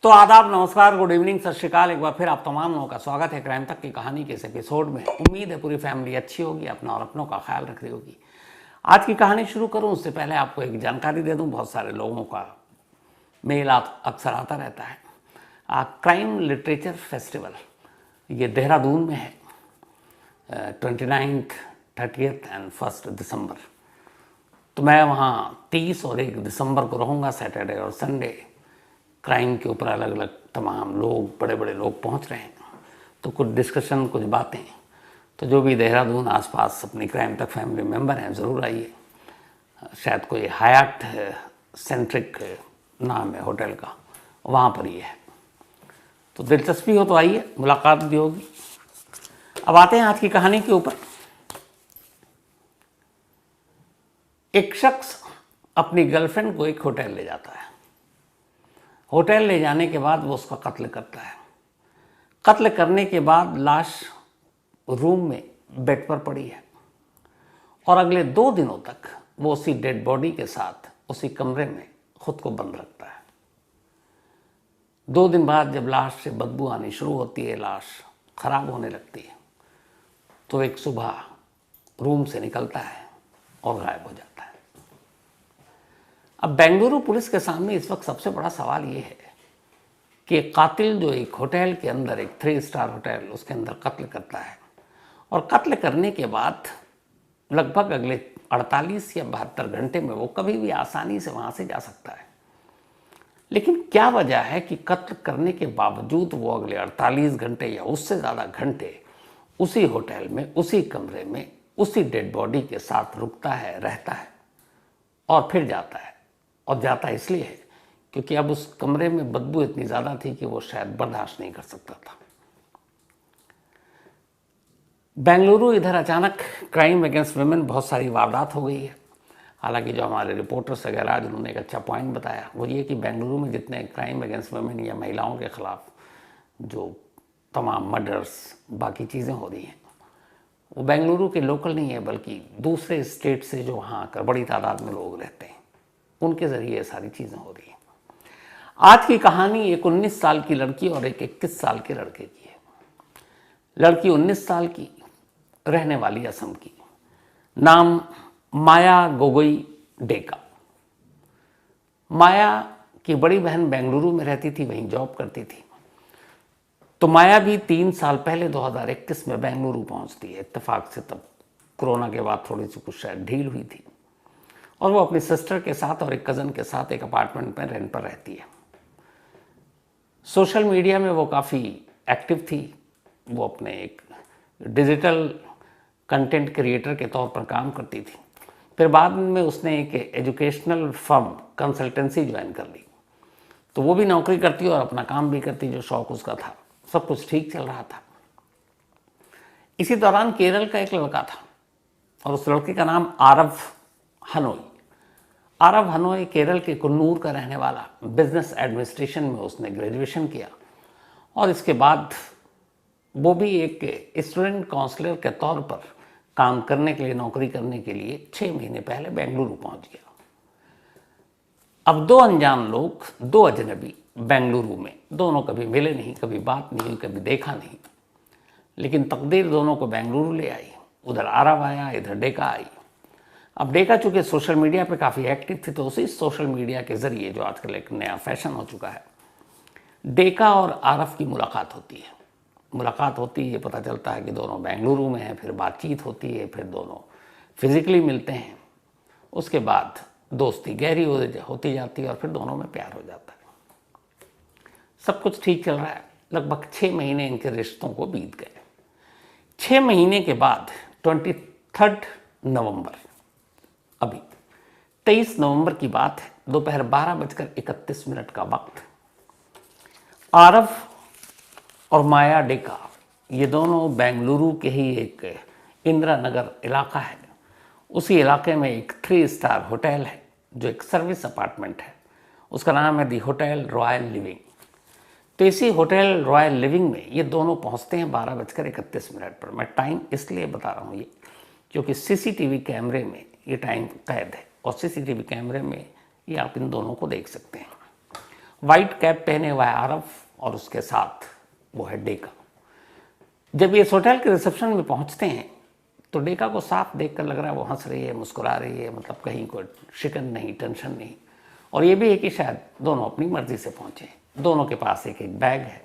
तो आदाब, नमस्कार, गुड इवनिंग, सत श्रीकाल। एक बार फिर आप तमाम लोगों का स्वागत है क्राइम तक की कहानी के इस एपिसोड में। उम्मीद है पूरी फैमिली अच्छी होगी, अपना और अपनों का ख्याल रख रही होगी। आज की कहानी शुरू करूं उससे पहले आपको एक जानकारी दे दूं। बहुत सारे लोगों का मेल अक्सर आता रहता है। क्राइम लिटरेचर फेस्टिवल ये देहरादून में है 29th, 30th एंड 1 दिसंबर। तो मैं वहाँ 30 और 1 दिसंबर को रहूँगा, सैटरडे और संडे। क्राइम के ऊपर अलग अलग तमाम लोग, बड़े बड़े लोग पहुँच रहे हैं, तो कुछ डिस्कशन, कुछ बातें। तो जो भी देहरादून आसपास अपनी क्राइम तक फैमिली मेंबर हैं ज़रूर आइए। शायद कोई हयात सेंट्रिक नाम है होटल का, वहाँ पर ही है। तो दिलचस्पी हो तो आइए, मुलाकात भी होगी। अब आते हैं आज की कहानी के ऊपर। एक शख्स अपनी गर्लफ्रेंड को एक होटल ले जाता है। होटल ले जाने के बाद वो उसका कत्ल करता है। कत्ल करने के बाद लाश रूम में बेड पर पड़ी है और अगले 2 दिनों तक वो उसी डेड बॉडी के साथ उसी कमरे में खुद को बंद रखता है। 2 दिन बाद जब लाश से बदबू आनी शुरू होती है, लाश खराब होने लगती है, तो एक सुबह रूम से निकलता है और गायब हो जाता है। अब बेंगलुरु पुलिस के सामने इस वक्त सबसे बड़ा सवाल ये है कि कातिल जो एक होटल के अंदर, एक 3 स्टार होटल, उसके अंदर कत्ल करता है और कत्ल करने के बाद लगभग अगले 48 या 72 घंटे में वो कभी भी आसानी से वहाँ से जा सकता है। लेकिन क्या वजह है कि कत्ल करने के बावजूद वो अगले 48 घंटे या उससे ज़्यादा घंटे उसी होटल में, उसी कमरे में, उसी डेड बॉडी के साथ रुकता है, रहता है और फिर जाता है। और जाता इसलिए है क्योंकि अब उस कमरे में बदबू इतनी ज़्यादा थी कि वो शायद बर्दाश्त नहीं कर सकता था। बेंगलुरु इधर अचानक क्राइम अगेंस्ट वुमेन, बहुत सारी वारदात हो गई है। हालांकि जो हमारे रिपोर्टर्स वगैरह आज उन्होंने एक अच्छा पॉइंट बताया, वो ये कि बेंगलुरु में जितने क्राइम अगेंस्ट वुमेन या महिलाओं के ख़िलाफ़ जो तमाम मर्डर्स, बाकी चीज़ें हो रही हैं, वो बेंगलुरु के लोकल नहीं है, बल्कि दूसरे स्टेट से जो वहाँ आकर बड़ी तादाद में लोग रहते हैं, उनके ज़रिए ये सारी चीज़ें हो रही हैं। आज की कहानी एक 19 साल की लड़की और एक 21 साल के लड़के की है। लड़की 19 साल की, रहने वाली असम की, नाम माया गोगोई डेका। माया की बड़ी बहन बेंगलुरु में रहती थी, वहीं जॉब करती थी। तो माया भी 3 साल पहले 2021 में बेंगलुरु पहुंचती है। इत्तेफाक से तब कोरोना के बाद थोड़ी सी कुछ शायद ढील हुई थी और वो अपनी सिस्टर के साथ और एक कज़न के साथ एक अपार्टमेंट में रेंट पर रहती है। सोशल मीडिया में वो काफ़ी एक्टिव थी। वो अपने एक डिजिटल कंटेंट क्रिएटर के तौर पर काम करती थी। फिर बाद में उसने एक एजुकेशनल फर्म, कंसल्टेंसी ज्वाइन कर ली। तो वो भी नौकरी करती और अपना काम भी करती, जो शौक उसका था। सब कुछ ठीक चल रहा था। इसी दौरान केरल का एक लड़का था और उस लड़के का नाम आरव हनोई। आरव हनोई केरल के कुन्नूर का रहने वाला, बिजनेस एडमिनिस्ट्रेशन में उसने ग्रेजुएशन किया और इसके बाद वो भी एक स्टूडेंट काउंसलर के तौर पर काम करने के लिए, नौकरी करने के लिए 6 महीने पहले बेंगलुरु पहुंच गया। अब 2 अनजान लोग, 2 अजनबी बेंगलुरु में, दोनों कभी मिले नहीं, कभी बात नहीं हुई, कभी देखा नहीं, लेकिन तकदीर दोनों को बेंगलुरु ले आई। उधर आरव आया, इधर डेका आई। अब डेका चूँकि सोशल मीडिया पे काफ़ी एक्टिव थी, तो उसी सोशल मीडिया के ज़रिए, जो आजकल एक नया फैशन हो चुका है, डेका और आरव की मुलाकात होती है। मुलाकात होती है, ये पता चलता है कि दोनों बेंगलुरु में हैं। फिर बातचीत होती है, फिर दोनों फिज़िकली मिलते हैं। उसके बाद दोस्ती गहरी होती जाती है और फिर दोनों में प्यार हो जाता है। सब कुछ ठीक चल रहा है। लगभग 6 महीने इनके रिश्तों को बीत गए। 6 महीने के बाद 23 नवंबर, अभी 23 नवंबर की बात है, दोपहर 12:31 का वक्त। आरव और माया डेका, ये दोनों बेंगलुरु के ही एक इंदिरा नगर इलाका है, उसी इलाके में एक 3 स्टार होटल है, जो एक सर्विस अपार्टमेंट है। उसका नाम है दी होटल रॉयल लिविंग। तो इसी होटल रॉयल लिविंग में ये दोनों पहुंचते हैं 12:31 पर। मैं टाइम इसलिए बता रहा हूँ ये, क्योंकि सीसीटीवी कैमरे में ये टाइम कैद है और सीसीटीवी कैमरे में ये आप इन दोनों को देख सकते हैं। वाइट कैप पहने हुआ है आरफ और उसके साथ वो है डेका। जब ये इस होटल के रिसेप्शन में पहुंचते हैं तो डेका को साफ देखकर लग रहा है वो हंस रही है, मुस्कुरा रही है, मतलब कहीं कोई शिकन नहीं, टेंशन नहीं। और ये भी है कि शायद दोनों अपनी मर्जी से पहुंचे। दोनों के पास एक एक बैग है।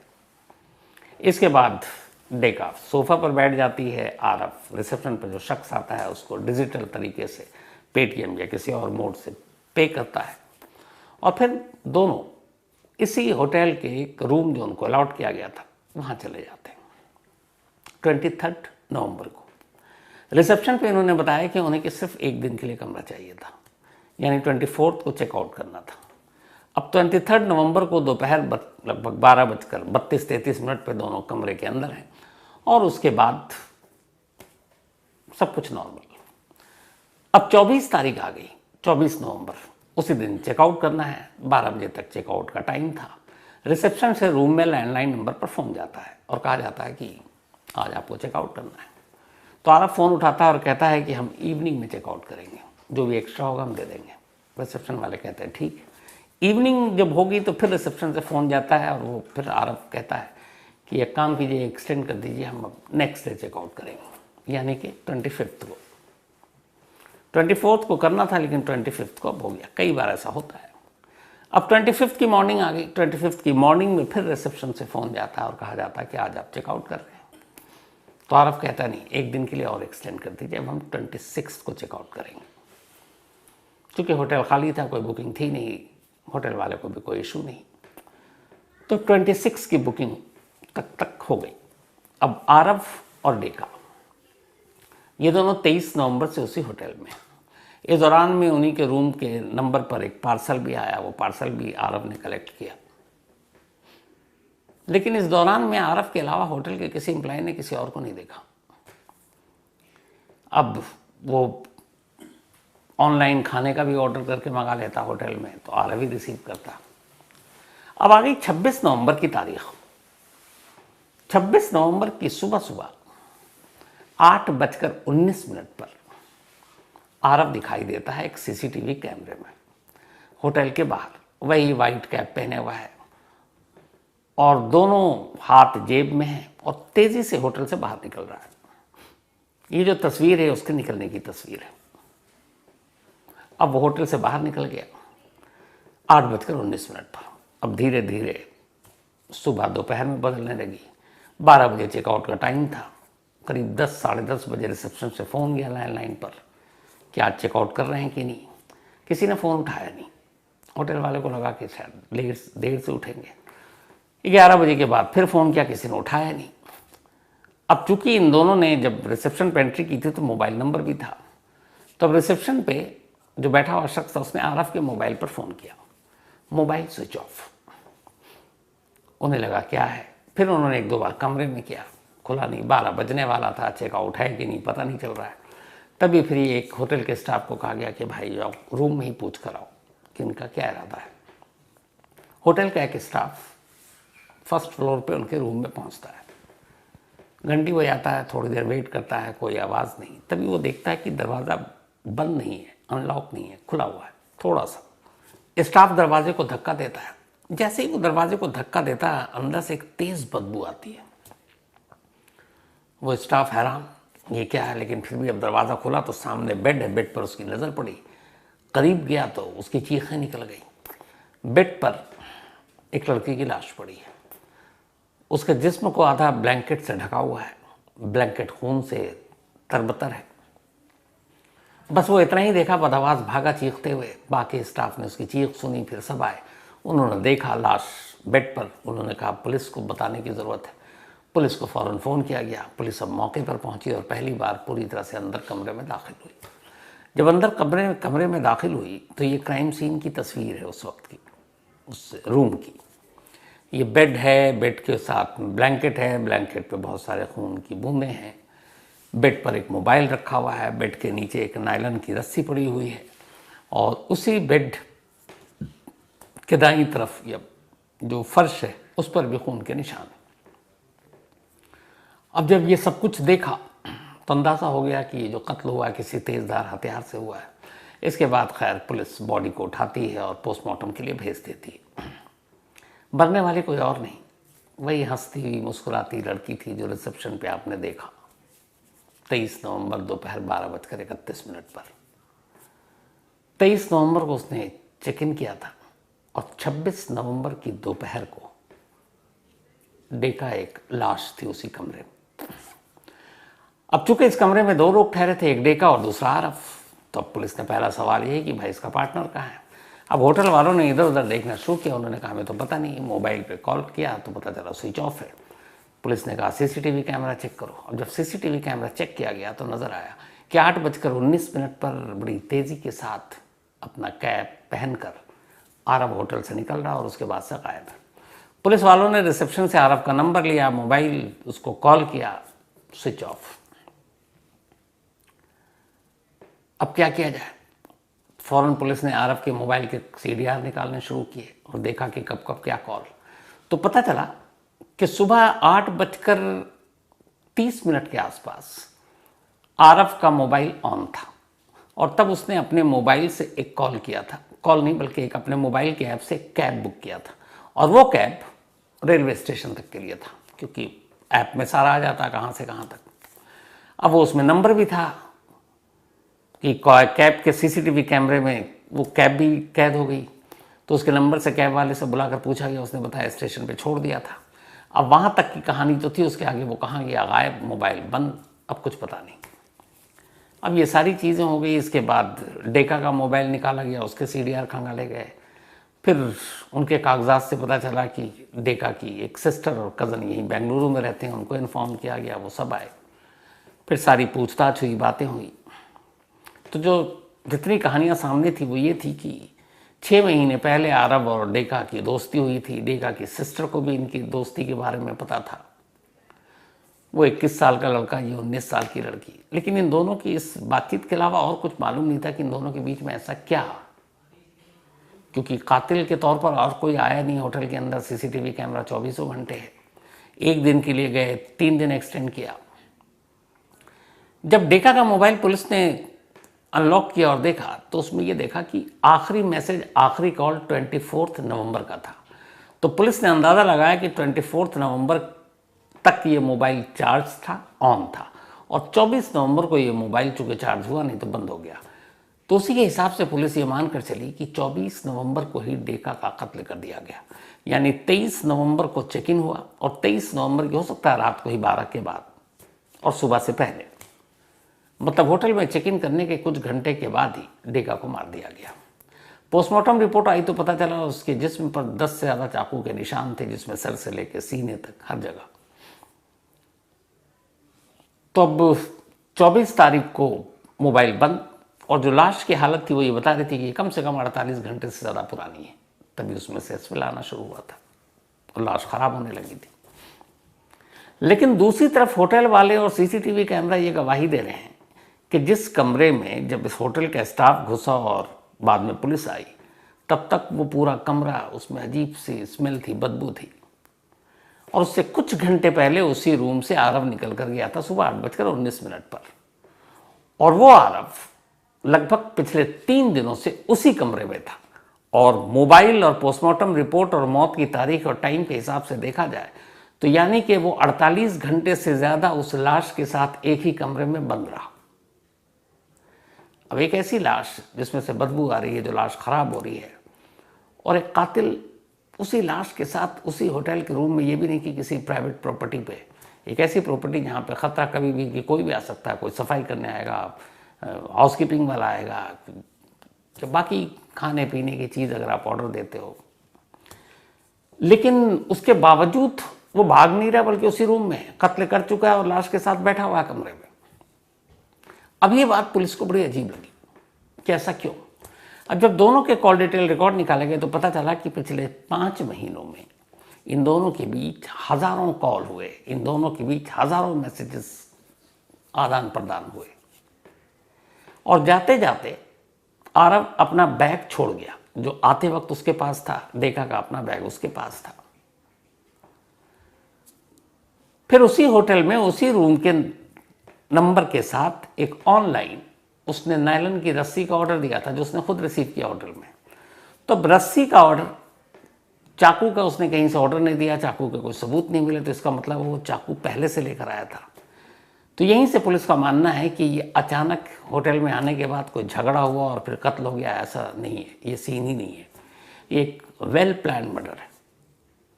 इसके बाद डेका सोफा पर बैठ जाती है, आरफ रिसेप्शन पर जो शख्स आता है उसको डिजिटल तरीके से पेटीएम या किसी और मोड से पे करता है और फिर दोनों इसी होटल के एक रूम जो उनको अलॉट किया गया था वहाँ चले जाते हैं। 23 नवंबर को रिसेप्शन पे इन्होंने बताया कि उन्हें कि सिर्फ एक दिन के लिए कमरा चाहिए था, यानी 24 को चेकआउट करना था। अब 23 नवंबर को दोपहर लगभग 12:32-33 पे दोनों कमरे के अंदर हैं और उसके बाद सब कुछ नॉर्मल। अब 24 तारीख आ गई, 24 नवंबर, उसी दिन चेकआउट करना है। 12 बजे तक चेकआउट का टाइम था। रिसेप्शन से रूम में लैंडलाइन नंबर पर फ़ोन जाता है और कहा जाता है कि आज आपको चेकआउट करना है। तो आरफ फ़ोन उठाता है और कहता है कि हम इवनिंग में चेकआउट करेंगे, जो भी एक्स्ट्रा होगा हम दे देंगे। रिसेप्शन वाले कहते हैं ठीक है। इवनिंग जब होगी तो फिर रिसेप्शन से फ़ोन जाता है और वो फिर आरफ कहता है कि एक काम कीजिए, एक्सटेंड कर दीजिए, हम अब नेक्स्ट डे चेकआउट करेंगे, यानी कि 25 को। 24 को करना था लेकिन 25 को अब हो गया। कई बार ऐसा होता है। अब 25 की मॉर्निंग आ गई। 25 की मॉर्निंग में फिर रिसेप्शन से फ़ोन जाता है और कहा जाता है कि आज आप चेकआउट कर रहे हैं। तो आरफ कहता नहीं, एक दिन के लिए और एक्सटेंड कर दीजिए, अब हम 26 को चेकआउट करेंगे। क्योंकि होटल खाली था, कोई बुकिंग थी नहीं, होटल वाले को भी कोई इशू नहीं। तो 26 की बुकिंग तक हो गई। अब आरफ और डेका ये दोनों 23 नवंबर से उसी होटल में। इस दौरान में उन्हीं के रूम के नंबर पर एक पार्सल भी आया, वो पार्सल भी आरफ ने कलेक्ट किया। लेकिन इस दौरान में आरफ के अलावा होटल के किसी एम्प्लॉय ने किसी और को नहीं देखा। अब वो ऑनलाइन खाने का भी ऑर्डर करके मंगा लेता होटल में, तो आरफ ही रिसीव करता। अब आ गई 26 नवंबर की तारीख। 26 नवंबर की सुबह सुबह 8:19 पर आरफ दिखाई देता है एक सीसीटीवी कैमरे में, होटल के बाहर। वही वाइट कैप पहने हुआ है और दोनों हाथ जेब में हैं और तेजी से होटल से बाहर निकल रहा है। ये जो तस्वीर है उसके निकलने की तस्वीर है। अब वो होटल से बाहर निकल गया 8:19 पर। अब धीरे धीरे सुबह दोपहर में बदलने लगी। 12 बजे चेकआउट का टाइम था। करीब 10 साढ़े 10 बजे रिसेप्शन से फ़ोन गया लैंडलाइन पर कि आज चेकआउट कर रहे हैं कि नहीं। किसी ने फ़ोन उठाया नहीं। होटल वाले को लगा कि शायद देर से उठेंगे। 11 बजे के बाद फिर फ़ोन किया, किसी ने उठाया नहीं। अब चूंकि इन दोनों ने जब रिसेप्शन पे एंट्री की थी तो मोबाइल नंबर भी था, तो अब रिसेप्शन पे जो बैठा हुआ शख्स था उसने आरफ के मोबाइल पर फ़ोन किया। Mobile switch off. उन्हें लगा क्या है। फिर उन्होंने 1-2 बार कमरे में किया, खुला नहीं। 12 बजने वाला था, चेकआउट है कि नहीं पता नहीं चल रहा है। तभी फिर एक होटल के स्टाफ को कहा गया कि भाई जाओ रूम में ही पूछ कर आओ कि इनका क्या इरादा है। होटल का एक स्टाफ फर्स्ट फ्लोर पे उनके रूम में पहुंचता है। घंटी बजाता है, थोड़ी देर वेट करता है, कोई आवाज़ नहीं। तभी वो देखता है कि दरवाज़ा बंद नहीं है, अनलॉक नहीं है, खुला हुआ है थोड़ा सा। स्टाफ दरवाजे को धक्का देता है। जैसे ही वो दरवाजे को धक्का देता है अंदर से एक तेज़ बदबू आती है। वो स्टाफ हैरान, ये क्या है, लेकिन फिर भी अब दरवाज़ा खुला तो सामने बेड है। बेड पर उसकी नज़र पड़ी। करीब गया तो उसकी चीखें निकल गई। बेड पर एक लड़की की लाश पड़ी है। उसके जिस्म को आधा ब्लैंकेट से ढका हुआ है। ब्लैंकेट खून से तरबतर है। बस वो इतना ही देखा, बदआवाज़ भागा चीखते हुए। बाकी स्टाफ ने उसकी चीख सुनी, फिर सब आए। उन्होंने देखा लाश बेड पर। उन्होंने कहा पुलिस को बताने की ज़रूरत है। पुलिस को फ़ौरन फ़ोन किया गया। पुलिस अब मौके पर पहुंची और पहली बार पूरी तरह से अंदर कमरे में दाखिल हुई। जब अंदर कमरे में दाखिल हुई तो ये क्राइम सीन की तस्वीर है उस वक्त की, उस रूम की। ये बेड है, बेड के साथ ब्लैंकेट है, ब्लैंकेट पे बहुत सारे खून की बूंदें हैं। बेड पर एक मोबाइल रखा हुआ है। बेड के नीचे एक नायलॉन की रस्सी पड़ी हुई है और उसी बेड के दाईं तरफ या जो फर्श है उस पर भी खून के निशान हैं। अब जब ये सब कुछ देखा तो अंदाज़ा हो गया कि ये जो कत्ल हुआ है किसी तेज़धार हथियार से हुआ है। इसके बाद खैर पुलिस बॉडी को उठाती है और पोस्टमार्टम के लिए भेज देती है। मरने वाली कोई और नहीं, वही हंसती हुई मुस्कुराती लड़की थी जो रिसेप्शन पे आपने देखा 23 नवंबर दोपहर 12:31 पर। 23 नवंबर को उसने चेक इन किया था और 26 नवंबर की दोपहर को देखा एक लाश थी उसी कमरे में। अब चूंकि इस कमरे में 2 लोग ठहरे थे, एक डेका और दूसरा आरफ, तो अब पुलिस ने पहला सवाल यही कि भाई इसका पार्टनर कहाँ है। अब होटल वालों ने इधर उधर देखना शुरू किया, उन्होंने कहा हमें तो पता नहीं, मोबाइल पे कॉल किया तो पता चला स्विच ऑफ है। पुलिस ने कहा सीसीटीवी कैमरा चेक करो। अब जब सीसीटीवी कैमरा चेक किया गया तो नजर आया कि 8:19 पर बड़ी तेजी के साथ अपना कैप पहनकर आरव होटल से निकल रहा और उसके बाद से गायब है। पुलिस वालों ने रिसेप्शन से आरव का नंबर लिया, मोबाइल उसको कॉल किया, स्विच ऑफ। अब क्या किया जाए? फौरन पुलिस ने आरव के मोबाइल के सीडीआर निकालने शुरू किए और देखा कि कब कब क्या कॉल। तो पता चला कि सुबह 8:30 के आसपास आरव का मोबाइल ऑन था और तब उसने अपने मोबाइल से एक कॉल किया था, कॉल नहीं बल्कि एक अपने मोबाइल के ऐप से कैब बुक किया था और वो कैब रेलवे स्टेशन तक के लिए था, क्योंकि ऐप में सारा आ जाता कहाँ से कहाँ तक। अब वो उसमें नंबर भी था कि कैब के सीसीटीवी कैमरे में वो कैब भी कैद हो गई, तो उसके नंबर से कैब वाले से बुलाकर पूछा गया, उसने बताया स्टेशन पे छोड़ दिया था। अब वहाँ तक की कहानी तो थी, उसके आगे वो कहाँ गया, गायब, मोबाइल बंद, अब कुछ पता नहीं। अब ये सारी चीज़ें हो गई। इसके बाद डेका का मोबाइल निकाला गया, उसके सीडीआर खंगाले गए। फिर उनके कागजात से पता चला कि डेका की एक सिस्टर और कज़न यहीं बेंगलुरु में रहते हैं, उनको इन्फॉर्म किया गया, वो सब आए। फिर सारी पूछताछ हुई, बातें हुई। तो जो जितनी कहानियाँ सामने थी वो ये थी कि 6 महीने पहले आरव और डेका की दोस्ती हुई थी। डेका की सिस्टर को भी इनकी दोस्ती के बारे में पता था। वो 21 साल का लड़का, ये 19 साल की लड़की। लेकिन इन दोनों की इस बातचीत के अलावा और कुछ मालूम नहीं था कि इन दोनों के बीच में ऐसा क्या, क्योंकि कातिल के तौर पर और कोई आया नहीं होटल के अंदर। सीसीटीवी कैमरा 24 घंटे है। एक दिन के लिए गए, 3 दिन एक्सटेंड किया। जब डेका का मोबाइल पुलिस ने अनलॉक किया और देखा तो उसमें यह देखा कि आखिरी मैसेज, आखिरी कॉल 24 नवंबर का था। तो पुलिस ने अंदाज़ा लगाया कि 24 नवंबर तक ये मोबाइल चार्ज था, ऑन था, और 24 नवंबर को ये मोबाइल चूँकि चार्ज हुआ नहीं तो बंद हो गया। तो उसी के हिसाब से पुलिस ये मानकर चली कि 24 नवंबर को ही डेका का कत्ल कर दिया गया। यानी 23 नवंबर को चेक इन हुआ और 23 नवंबर की हो सकता है रात को ही 12 के बाद और सुबह से पहले, मतलब होटल में चेक इन करने के कुछ घंटे के बाद ही डेका को मार दिया गया। पोस्टमार्टम रिपोर्ट आई तो पता चला उसके जिस्म पर 10 से ज़्यादा चाकू के निशान थे, जिसमें सर से लेकर सीने तक हर जगह। तो अब 24 तारीख को मोबाइल बंद, और जो लाश की हालत थी वो ये बता रही थी कि कम से कम 48 घंटे से ज़्यादा पुरानी है। तभी उसमें से स्मेल आना शुरू हुआ था और लाश खराब होने लगी थी। लेकिन दूसरी तरफ होटल वाले और सीसीटीवी कैमरा ये गवाही दे रहे हैं कि जिस कमरे में जब इस होटल का स्टाफ घुसा और बाद में पुलिस आई, तब तक वो पूरा कमरा, उसमें अजीब सी स्मेल थी, बदबू थी। और उससे कुछ घंटे पहले उसी रूम से आरव निकल कर गया था सुबह 8:19 पर, और वो आरव लगभग पिछले 3 दिनों से उसी कमरे में था। और मोबाइल और पोस्टमार्टम रिपोर्ट और मौत की तारीख और टाइम के हिसाब से देखा जाए तो यानी कि वो 48 घंटे से ज़्यादा उस लाश के साथ एक ही कमरे में बंद रहा। अब एक ऐसी लाश जिसमें से बदबू आ रही है, जो लाश खराब हो रही है, और एक कातिल उसी लाश के साथ उसी होटल के रूम में, ये भी नहीं कि किसी प्राइवेट प्रॉपर्टी पे, एक ऐसी प्रॉपर्टी जहाँ पे ख़तरा कभी भी कि कोई भी आ सकता है, कोई सफाई करने आएगा, हाउसकीपिंग वाला आएगा, कि बाकी खाने पीने की चीज़ अगर आप ऑर्डर देते हो। लेकिन उसके बावजूद वो भाग नहीं रहा, बल्कि उसी रूम में कत्ल कर चुका है और लाश के साथ बैठा हुआ है कमरे में। अब ये बात पुलिस को बड़ी अजीब लगी कि ऐसा क्यों। अब जब दोनों के कॉल डिटेल रिकॉर्ड निकाले गए तो पता चला कि पिछले 5 महीनों में इन दोनों के बीच हज़ारों कॉल हुए, इन दोनों के बीच हज़ारों मैसेजेस आदान प्रदान हुए। और जाते जाते आरव अपना बैग छोड़ गया, जो आते वक्त उसके पास था। डेका का अपना बैग उसके पास था। फिर उसी होटल में उसी रूम के नंबर के साथ एक ऑनलाइन उसने नायलन की रस्सी का ऑर्डर दिया था, जो उसने खुद रिसीव किया होटल में। तो रस्सी का ऑर्डर चाकू का उसने कहीं से ऑर्डर नहीं दिया, चाकू के कोई सबूत नहीं मिले, तो इसका मतलब वो चाकू पहले से लेकर आया था। तो यहीं से पुलिस का मानना है कि ये अचानक होटल में आने के बाद कोई झगड़ा हुआ और फिर कत्ल हो गया, ऐसा नहीं है, ये सीन ही नहीं है, ये एक वेल प्लान मर्डर है।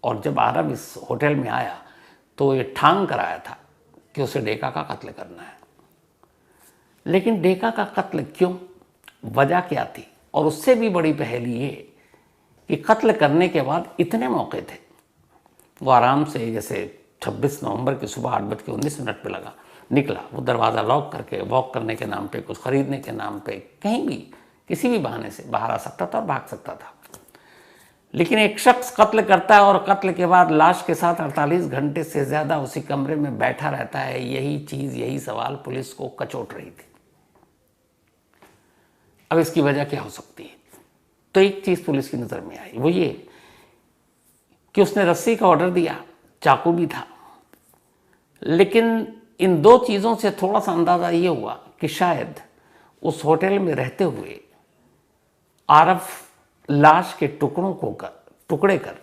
और जब आरव इस होटल में आया तो ये ठान कर आया था कि उसे डेका का कत्ल करना है। लेकिन डेका का कत्ल क्यों, वजह क्या थी? और उससे भी बड़ी पहेली ये कि कत्ल करने के बाद इतने मौके थे, वो आराम से जैसे 26 नवंबर की सुबह 8:19 पे निकला, वो दरवाज़ा लॉक करके वॉक करने के नाम पे, कुछ खरीदने के नाम पे, कहीं भी किसी भी बहाने से बाहर आ सकता था और भाग सकता था। लेकिन एक शख्स कत्ल करता है और कत्ल के बाद लाश के साथ 48 घंटे से ज़्यादा उसी कमरे में बैठा रहता है। यही चीज़, यही सवाल पुलिस को कचोट रही थी। अब इसकी वजह क्या हो सकती है? तो एक चीज़ पुलिस की नज़र में आई, वो ये कि उसने रस्सी का ऑर्डर दिया, चाकू भी था, लेकिन इन दो चीज़ों से थोड़ा सा अंदाज़ा ये हुआ कि शायद उस होटल में रहते हुए आरव लाश के टुकड़े कर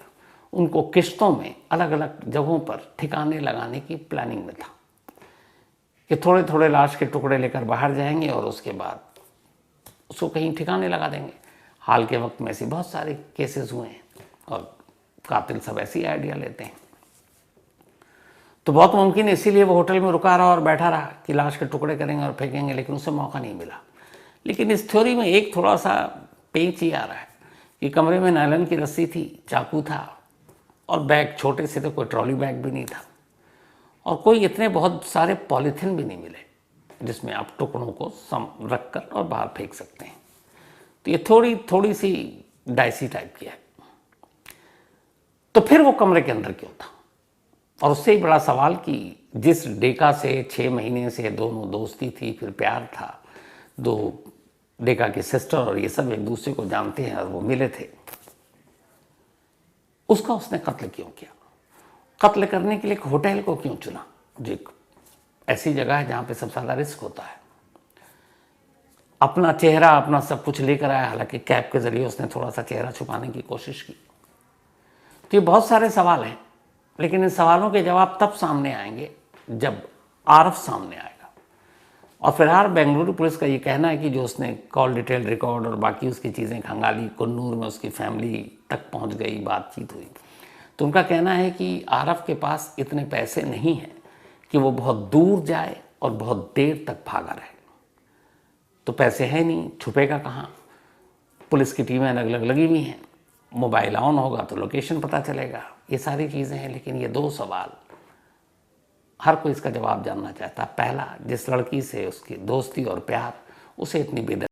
उनको किश्तों में अलग अलग जगहों पर ठिकाने लगाने की प्लानिंग में था कि थोड़े थोड़े लाश के टुकड़े लेकर बाहर जाएंगे और उसके बाद उसको कहीं ठिकाने लगा देंगे। हाल के वक्त में ऐसे बहुत सारे केसेस हुए हैं और कातिल सब ऐसी आइडिया लेते हैं। तो बहुत मुमकिन है इसीलिए वो होटल में रुका रहा और बैठा रहा कि लाश के टुकड़े करेंगे और फेंकेंगे, लेकिन उसे मौका नहीं मिला। लेकिन इस थ्योरी में एक थोड़ा सा पेंच ही आ रहा है कि कमरे में नायलॉन की रस्सी थी, चाकू था और बैग छोटे से थे, कोई ट्रॉली बैग भी नहीं था और कोई इतने बहुत सारे पॉलीथिन भी नहीं मिले जिसमें आप टुकड़ों को रख कर और बाहर फेंक सकते हैं। तो ये थोड़ी सी डाइसी टाइप की है। तो फिर वो कमरे के अंदर क्यों था? और उससे ही बड़ा सवाल कि जिस डेका से 6 महीने से दोनों दोस्ती थी, फिर प्यार था, दो डेका की सिस्टर और ये सब एक दूसरे को जानते हैं और वो मिले थे, उसका उसने कत्ल क्यों किया? कत्ल करने के लिए एक होटल को क्यों चुना, जो एक ऐसी जगह है जहां पे सबसे ज़्यादा रिस्क होता है? अपना चेहरा, अपना सब कुछ लेकर आया, हालांकि कैप के जरिए उसने थोड़ा सा चेहरा छुपाने की कोशिश की। तो ये बहुत सारे सवाल हैं, लेकिन इन सवालों के जवाब तब सामने आएंगे जब आरव सामने आएगा। और फिलहाल बेंगलुरु पुलिस का ये कहना है कि जो उसने कॉल डिटेल रिकॉर्ड और बाकी उसकी चीज़ें खंगाली, कुन्नूर में उसकी फैमिली तक पहुंच गई, बातचीत हुई, तो उनका कहना है कि आरव के पास इतने पैसे नहीं हैं कि वो बहुत दूर जाए और बहुत देर तक भागा रहे। तो पैसे है नहीं, छुपेगा कहाँ? पुलिस की टीमें अलग अलग लगी हुई हैं, मोबाइल ऑन होगा तो लोकेशन पता चलेगा, ये सारी चीज़ें हैं। लेकिन ये दो सवाल हर कोई इसका जवाब जानना चाहता है। पहला, जिस लड़की से उसकी दोस्ती और प्यार, उसे इतनी बेदर्दी